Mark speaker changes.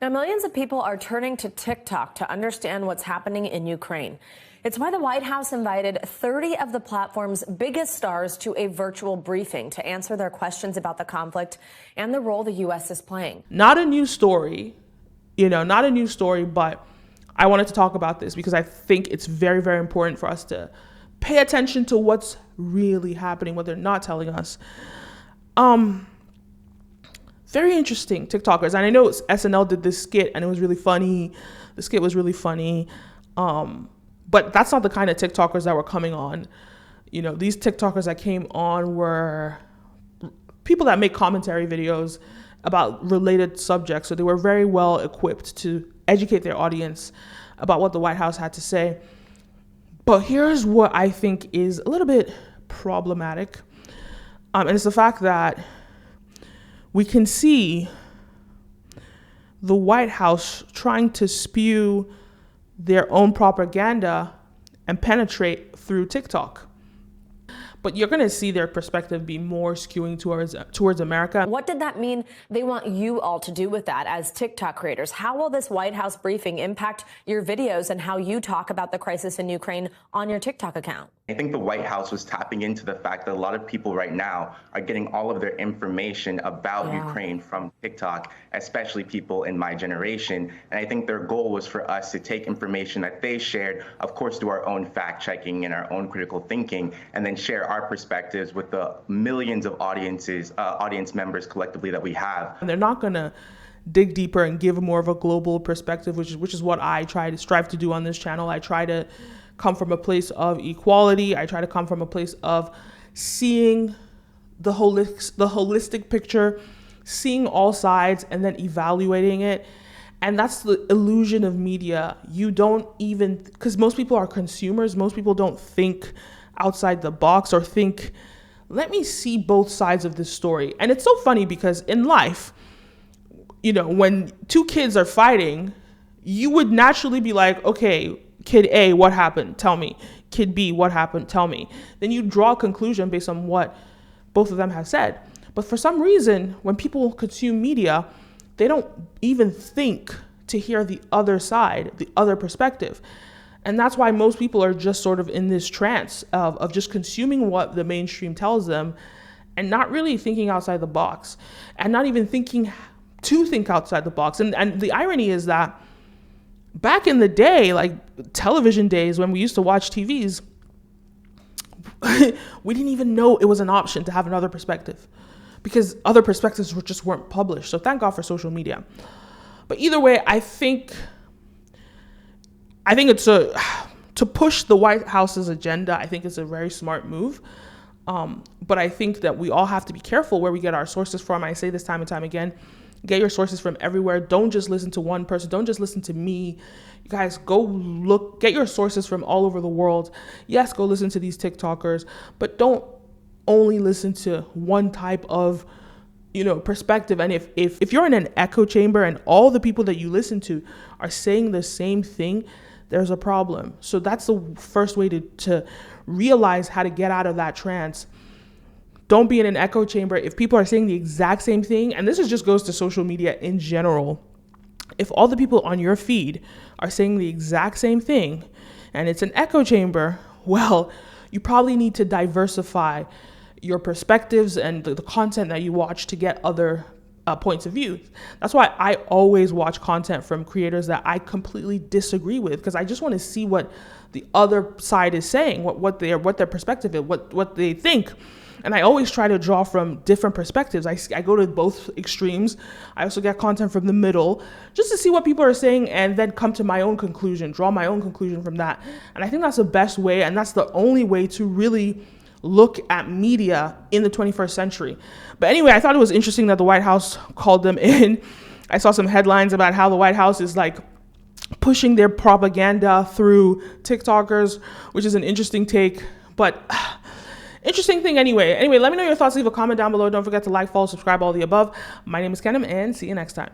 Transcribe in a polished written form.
Speaker 1: Now, millions of people are turning to TikTok to understand what's happening in Ukraine. It's why the White House invited 30 of the platform's biggest stars to a virtual briefing to answer their questions about the conflict and the role the U.S. is playing.
Speaker 2: Not a new story, not a new story, but I wanted to talk about this because I think it's very, very important for us to pay attention to what's really happening, what they're not telling us. Very interesting TikTokers. And I know SNL did this skit and it was really funny. The skit was really funny. But that's not the kind of TikTokers that were coming on. These TikTokers that came on were people that make commentary videos about related subjects. So they were very well equipped to educate their audience about what the White House had to say. But here's what I think is a little bit problematic. And it's the fact that we can see the White House trying to spew their own propaganda and penetrate through TikTok. But you're going to see their perspective be more skewing towards America.
Speaker 1: What did that mean they want you all to do with that as TikTok creators? How will this White House briefing impact your videos and how you talk about the crisis in Ukraine on your TikTok account?
Speaker 3: I think the White House was tapping into the fact that a lot of people right now are getting all of their information about Ukraine from TikTok, especially people in my generation. And I think their goal was for us to take information that they shared, of course, do our own fact checking and our own critical thinking, and then share our perspectives with the millions of audience members collectively that we have.
Speaker 2: And they're not going to dig deeper and give more of a global perspective, which is what I try to strive to do on this channel. I try to come from a place of equality. I try to come from a place of seeing the holistic picture, seeing all sides, and then evaluating it. And that's the illusion of media. You don't even, because most people are consumers, most people don't think outside the box or think, let me see both sides of this story. And it's so funny because in life, when two kids are fighting, you would naturally be like, okay, kid A, what happened? Tell me. Kid B, what happened? Tell me. Then you draw a conclusion based on what both of them have said. But for some reason, when people consume media, they don't even think to hear the other side, the other perspective. And that's why most people are just sort of in this trance of just consuming what the mainstream tells them and not really thinking outside the box and not even thinking to think outside the box. And the irony is that back in the day, like television days when we used to watch TVs, we didn't even know it was an option to have another perspective because other perspectives just weren't published. So thank God for social media. But either way, I think it's to push the White House's agenda. I think it's a very smart move. But I think that we all have to be careful where we get our sources from. I say this time and time again. Get your sources from everywhere. Don't just listen to one person. Don't just listen to me. You guys, get your sources from all over the world. Yes, go listen to these TikTokers, but don't only listen to one type of, perspective. And if you're in an echo chamber and all the people that you listen to are saying the same thing, there's a problem. So that's the first way to realize how to get out of that trance. Don't be in an echo chamber. If people are saying the exact same thing, and this just goes to social media in general, if all the people on your feed are saying the exact same thing and it's an echo chamber, well, you probably need to diversify your perspectives and the content that you watch to get other points of view. That's why I always watch content from creators that I completely disagree with, because I just want to see what the other side is saying, what their perspective is, what they think. And I always try to draw from different perspectives. I go to both extremes. I also get content from the middle just to see what people are saying and then come to my own conclusion, draw my own conclusion from that. And I think that's the best way, and that's the only way to really look at media in the 21st century. But anyway, I thought it was interesting that the White House called them in. I saw some headlines about how the White House is like pushing their propaganda through TikTokers, which is an interesting take. But interesting thing anyway. Let me know your thoughts. Leave a comment down below. Don't forget to like, follow, subscribe, all the above. My name is Kenim, and see you next time.